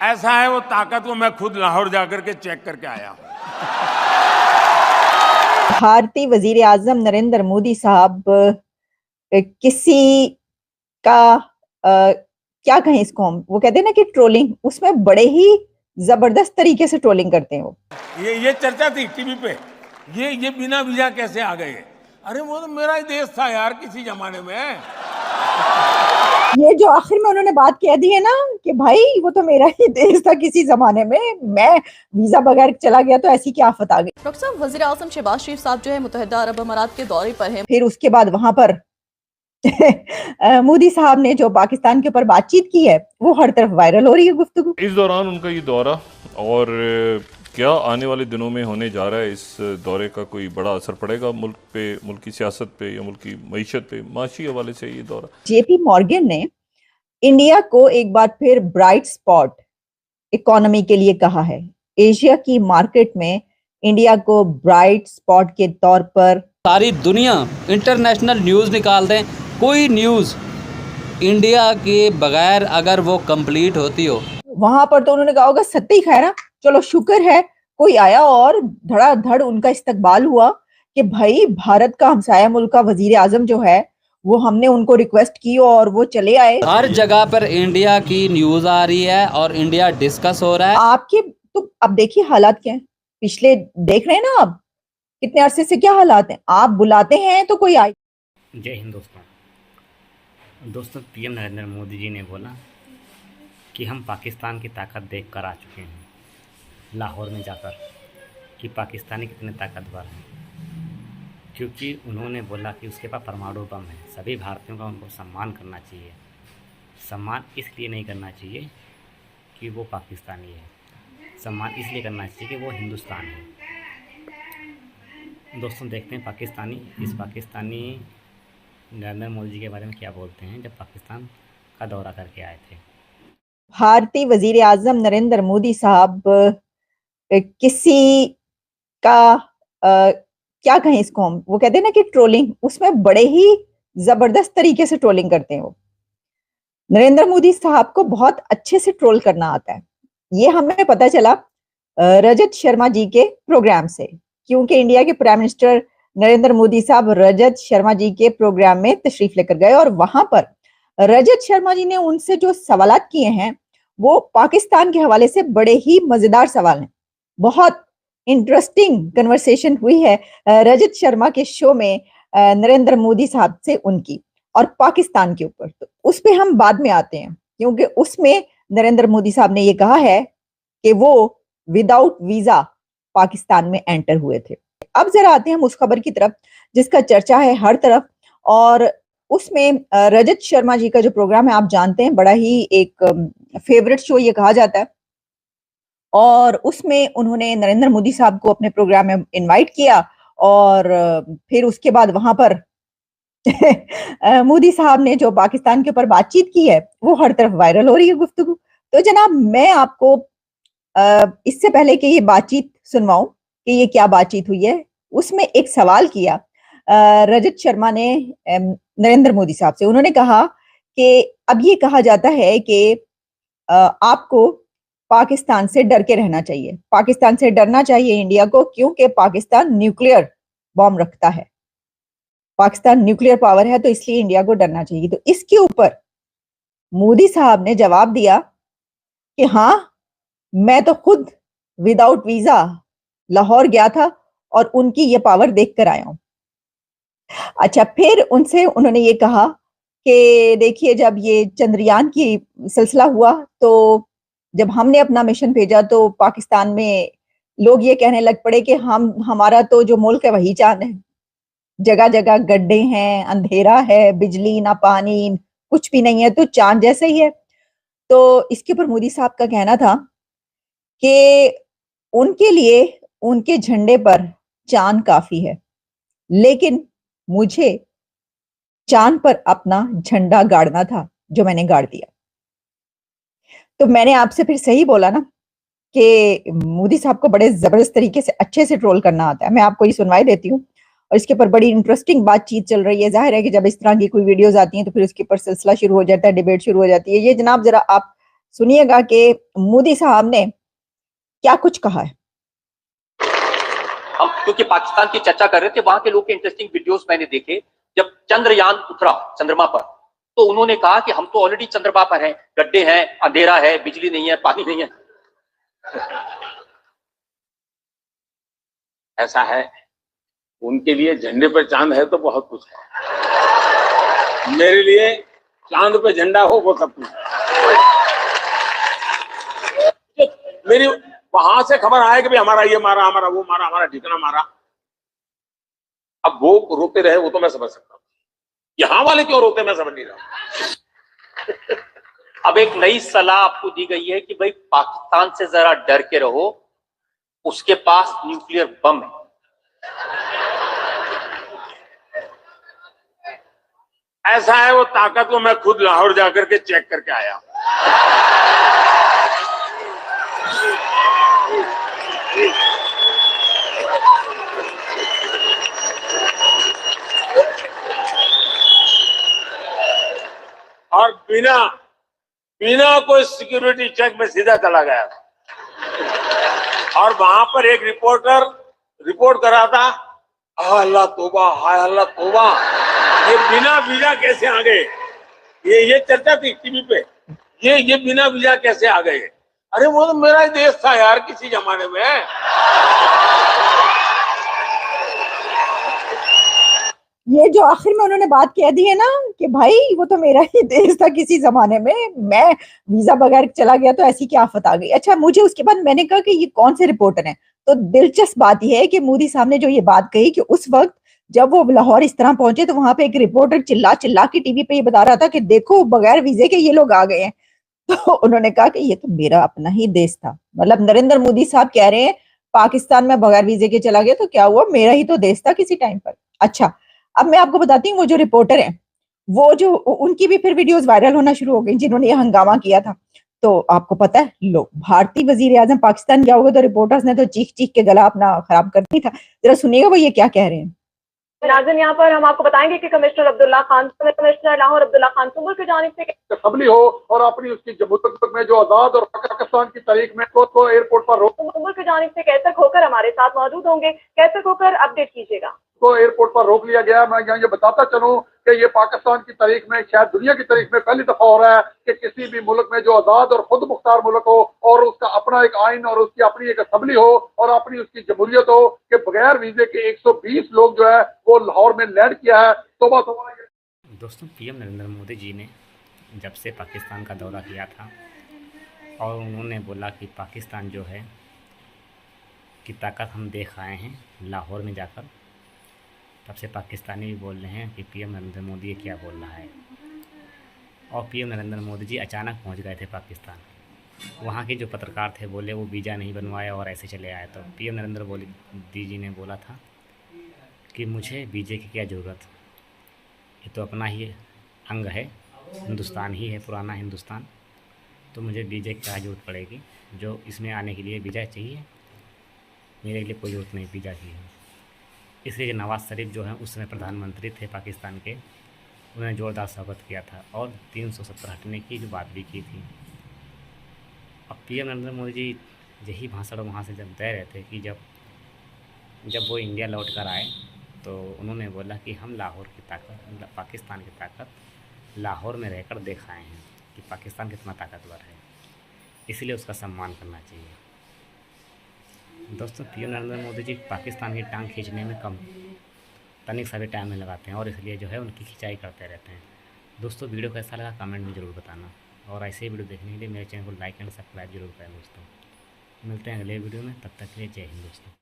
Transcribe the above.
ऐसा है वो ताकत को मैं खुद लाहौर जाकर के चेक करके आया हूं। भारतीय वजीर आजम नरेंद्र मोदी साहब किसी का क्या कहें इसको हम, वो कहते हैं ना कि ट्रोलिंग, उसमें बड़े ही जबरदस्त तरीके से ट्रोलिंग करते हैं वो। ये चर्चा थी टीवी पे, ये बिना वीजा कैसे आ गए? अरे वो तो मेरा ही देश था यार किसी जमाने में। ये जो आखिर में उन्होंने बात कह दी है ना कि भाई वो तो मेरा ही देश था किसी जमाने में, मैं वीजा बगैर चला गया तो ऐसी क्या आफत आ गई। डॉक्टर साहब, वजीर आजम शहबाज शरीफ साहब जो है मुत्तहिदा अरब अमारात के दौरे पर हैं। फिर उसके बाद वहां पर मोदी साहब ने जो पाकिस्तान के ऊपर बातचीत की है वो हर तरफ वायरल हो रही है गुफ्तगू। इस दौरान उनका ये दौरा और क्या आने वाले दिनों में होने जा रहा है, इस दौरे का कोई बड़ा असर पड़ेगा मुल्क पे, मुल्क की सियासत पे या मुल्क की मईशत पे, माशी हवाले से ये दौरा? जेपी मॉर्गन ने इंडिया को एक बार फिर ब्राइट स्पॉट इकोनॉमी के लिए कहा है। एशिया की मार्केट में इंडिया को ब्राइट स्पॉट के तौर पर सारी दुनिया इंटरनेशनल न्यूज़ निकाल दें, कोई न्यूज़ इंडिया के बगैर अगर वो कंप्लीट होती हो, वहां पर तो उन्होंने कहा होगा सत्य ही खैरा, चलो शुक्र है कोई आया और धड़ाधड़ उनका इस्तकबाल हुआ कि भाई भारत का हमसाया मुल्क का वजीर आजम जो है वो हमने उनको रिक्वेस्ट की और वो चले आए। हर जगह पर इंडिया की न्यूज़ आ रही है और इंडिया डिस्कस हो रहा है। आपके तो अब देखिए हालात क्या है, पिछले देख रहे हैं ना आप कितने अरसे से क्या हालात हैं, आप बुलाते हैं तो कोई आए। जय हिंद दोस्तों, पीएम नरेंद्र मोदी जी ने बोला कि हम पाकिस्तान की ताकत देख कर आ चुके हैं लाहौर में जाकर कि पाकिस्तानी कितने ताकतवर हैं, क्योंकि उन्होंने बोला कि उसके पास परमाणु बम है। सभी भारतीयों का उनको सम्मान करना चाहिए। सम्मान इसलिए नहीं करना चाहिए कि वो पाकिस्तानी है, सम्मान इसलिए करना चाहिए कि वो हिंदुस्तान है। दोस्तों देखते हैं पाकिस्तानी नरेंद्र मोदी जी के बारे में क्या बोलते हैं जब पाकिस्तान का दौरा करके आए थे। भारतीय वजीर आजम नरेंद्र मोदी साहब किसी का क्या कहें इसको हम, वो कहते हैं ना कि ट्रोलिंग, उसमें बड़े ही जबरदस्त तरीके से ट्रोलिंग करते हैं वो। नरेंद्र मोदी साहब को बहुत अच्छे से ट्रोल करना आता है। ये हमें पता चला रजत शर्मा जी के प्रोग्राम से, क्योंकि इंडिया के प्राइम मिनिस्टर नरेंद्र मोदी साहब रजत शर्मा जी के प्रोग्राम में तशरीफ लेकर गए और वहां पर रजत शर्मा जी ने उनसे जो सवालात किए हैं वो पाकिस्तान के हवाले से बड़े ही मजेदार सवाल हैं। बहुत इंटरेस्टिंग कन्वर्सेशन हुई है रजत शर्मा के शो में नरेंद्र मोदी साहब से उनकी, और पाकिस्तान के ऊपर तो उस पे हम बाद में आते हैं, क्योंकि उसमें नरेंद्र मोदी साहब ने ये कहा है कि वो विदाउट वीजा पाकिस्तान में एंटर हुए थे। अब जरा आते हैं हम उस खबर की तरफ जिसका चर्चा है हर तरफ, और उसमें रजत शर्मा जी का जो प्रोग्राम है आप जानते हैं, बड़ा ही एक फेवरेट शो ये कहा जाता है, और उसमें उन्होंने नरेंद्र मोदी साहब को अपने प्रोग्राम में इनवाइट किया और फिर उसके बाद वहां पर मोदी साहब ने जो पाकिस्तान के ऊपर बातचीत की है वो हर तरफ वायरल हो रही है गुफ्तगू। तो जनाब मैं आपको इससे पहले कि ये बातचीत सुनवाऊं कि ये क्या बातचीत हुई है, उसमें एक सवाल किया रजत शर्मा ने नरेंद्र मोदी साहब से। उन्होंने कहा कि अब ये कहा जाता है कि आपको पाकिस्तान से डर के रहना चाहिए, पाकिस्तान से डरना चाहिए इंडिया को, क्योंकि पाकिस्तान न्यूक्लियर बॉम्ब रखता है, पाकिस्तान न्यूक्लियर पावर है, तो इसलिए इंडिया को डरना चाहिए। तो इसके ऊपर मोदी साहब ने जवाब दिया कि हाँ, मैं तो खुद विदाउट वीजा लाहौर गया था और उनकी ये पावर देख कर आया हूं। अच्छा, फिर उनसे उन्होंने ये कहा कि देखिए जब ये चंद्रयान की सिलसिला हुआ तो जब हमने अपना मिशन भेजा तो पाकिस्तान में लोग ये कहने लग पड़े कि हमारा तो जो मुल्क है वही चांद है, जगह जगह गड्ढे हैं, अंधेरा है, बिजली ना पानी, कुछ भी नहीं है, तो चांद जैसे ही है। तो इसके ऊपर मोदी साहब का कहना था कि उनके लिए उनके झंडे पर चांद काफी है, लेकिन मुझे चांद पर अपना झंडा गाड़ना था जो मैंने गाड़ दिया। तो मैंने आपसे फिर सही बोला ना कि मोदी साहब को बड़े जबरदस्त तरीके से अच्छे से ट्रोल करना आता है। मैं आपको ये सुनवाई देती हूँ और इसके ऊपर बड़ी इंटरेस्टिंग बातचीत चल रही है। जाहिर है कि जब इस तरह की कोई वीडियोस आती हैं तो फिर उसके ऊपर सिलसिला शुरू हो जाता है, डिबेट शुरू हो जाती है। ये जनाब जरा आप सुनिएगा कि मोदी साहब ने क्या कुछ कहा है। हम क्योंकि पाकिस्तान की चर्चा कर रहे थे, वहां के लोग के इंटरेस्टिंग वीडियोस मैंने देखे। जब चंद्रयान उतरा चंद्रमा पर, तो उन्होंने कहा कि हम तो ऑलरेडी चंद्रमा पर हैं, गड्ढे हैं, अंधेरा है, बिजली नहीं है, पानी नहीं है। ऐसा है, उनके लिए झंडे पर चांद है तो बहुत कुछ है। मेरे लिए चांद पे झंडा हो वो सब कुछ है। मेरी वहां से खबर आए कि भाई हमारा ये मारा, हमारा वो मारा, हमारा ठिकाना मारा। अब वो रोते रहे वो तो मैं समझ सकता हूँ, यहां वाले क्यों रोते मैं समझ नहीं रहा। अब एक नई सलाह आपको दी गई है कि भाई पाकिस्तान से जरा डर के रहो, उसके पास न्यूक्लियर बम है। ऐसा है, वो ताकत को मैं खुद लाहौर जाकर के चेक करके आया। और बिना बिना कोई सिक्योरिटी चेक में सीधा चला गया था। और वहां पर एक रिपोर्टर रिपोर्ट कर रहा था, अल्लाह तौबा, हाय अल्लाह तौबा, ये बिना वीजा कैसे आ गए। ये चर्चा थी टीवी पे, ये बिना वीजा कैसे आ गए। अरे वो तो मेरा ही देश था यार किसी जमाने में। ये जो आखिर में उन्होंने बात कह दी है ना कि भाई वो तो मेरा ही देश था किसी जमाने में, मैं वीजा बगैर चला गया तो ऐसी क्या आफत आ गई। अच्छा, मुझे उसके बाद मैंने कहा कि ये कौन से रिपोर्टर हैं। तो दिलचस्प बात यह है कि मोदी साहब ने जो ये बात कही कि उस वक्त जब वो लाहौर इस तरह पहुंचे तो वहां पे एक रिपोर्टर चिल्ला चिल्ला के टीवी पे ये बता रहा था कि देखो बगैर वीजे के ये लोग आ गए हैं। तो उन्होंने कहा कि ये तो मेरा अपना ही देश था। मतलब नरेंद्र मोदी साहब कह रहे हैं पाकिस्तान में बगैर वीजे के चला गया तो क्या हुआ, मेरा ही तो देश था किसी टाइम पर। अच्छा, अब मैं आपको बताती हूँ वो जो रिपोर्टर हैं, वो जो उनकी भी फिर वीडियोस वायरल होना शुरू हो गई जिन्होंने ये हंगामा किया था। तो आपको पता है, लो भारतीय वजीर आजम पाकिस्तान गया होगा तो रिपोर्टर्स ने तो चीख चीख के गला अपना खराब कर दिया था। जरा सुनिएगा वो ये क्या कह रहे हैं। नाज़रीन, यहाँ पर हम आपको बताएंगे कि कमिश्नर अब्दुल्ला खान, कमिश्नर लाहौर अब्दुल्ला खान सुबुल की जानिब से असम्बली हो और अपनी उसकी जमहूरियत में जो आजाद और पाकिस्तान की तारीख में को एयरपोर्ट पर रोक, सुबुल की जानिब से कैसर खोकर हमारे साथ मौजूद होंगे। कैसर खोकर अपडेट कीजिएगा। को एयरपोर्ट पर रोक लिया गया। मैं यहाँ ये बताता चलूं कि ये पाकिस्तान की तारीख में, शायद दुनिया की तारीख में पहली दफा हो रहा है कि किसी भी मुल्क में जो आजाद और खुद मुख्तार मुल्क हो और उसका अपना एक आइन और उसकी अपनी एक असम्बली हो और अपनी उसकी जमहूरियत हो, कि बगैर वीजे के 120 लोग जो है वो लाहौर में लैंड किया है। तोबा तोबा। दोस्तों, पीएम नरेंद्र मोदी जी ने जब से पाकिस्तान का दौरा किया था और उन्होंने बोला कि पाकिस्तान जो है की ताकत हम देख आए हैं लाहौर में जाकर, तब से पाकिस्तानी भी बोल रहे हैं कि पीएम नरेंद्र मोदी ये क्या बोल रहा है। और पीएम नरेंद्र मोदी जी अचानक पहुंच गए थे पाकिस्तान। वहाँ के जो पत्रकार थे बोले वो वीज़ा नहीं बनवाया और ऐसे चले आए। तो पीएम नरेंद्र मोदी जी ने बोला था कि मुझे वीज़े की क्या ज़रूरत, ये तो अपना ही अंग है, हिंदुस्तान ही है, पुराना हिंदुस्तान, तो मुझे वीज़े की क्या ज़रूरत पड़ेगी। जो इसमें आने के लिए वीज़ा चाहिए, मेरे लिए कोई ज़रूरत नहीं वीज़ा की है। इसलिए नवाज़ शरीफ जो हैं उस समय प्रधानमंत्री थे पाकिस्तान के, उन्होंने ज़ोरदार स्वागत किया था और 370 हटने की जो बात भी की थी। अब पीएम नरेंद्र मोदी जी यही भाषण वहाँ से जब दे रहे थे कि जब वो इंडिया लौट कर आए तो उन्होंने बोला कि हम लाहौर की ताकत, पाकिस्तान की ताकत लाहौर में रहकर दिखाए हैं कि पाकिस्तान कितना ताकतवर है, इसलिए उसका सम्मान करना चाहिए। दोस्तों, पीएम नरेंद्र मोदी जी पाकिस्तान की टांग खींचने में कम तनिक सा भी टाइम में लगाते हैं और इसलिए जो है उनकी खिंचाई करते रहते हैं। दोस्तों, वीडियो कैसा लगा कमेंट में ज़रूर बताना और ऐसे ही वीडियो देखने के लिए मेरे चैनल को लाइक एंड सब्सक्राइब जरूर करें। दोस्तों, मिलते हैं अगले वीडियो में, तब तक के लिए जय हिंद दोस्तों।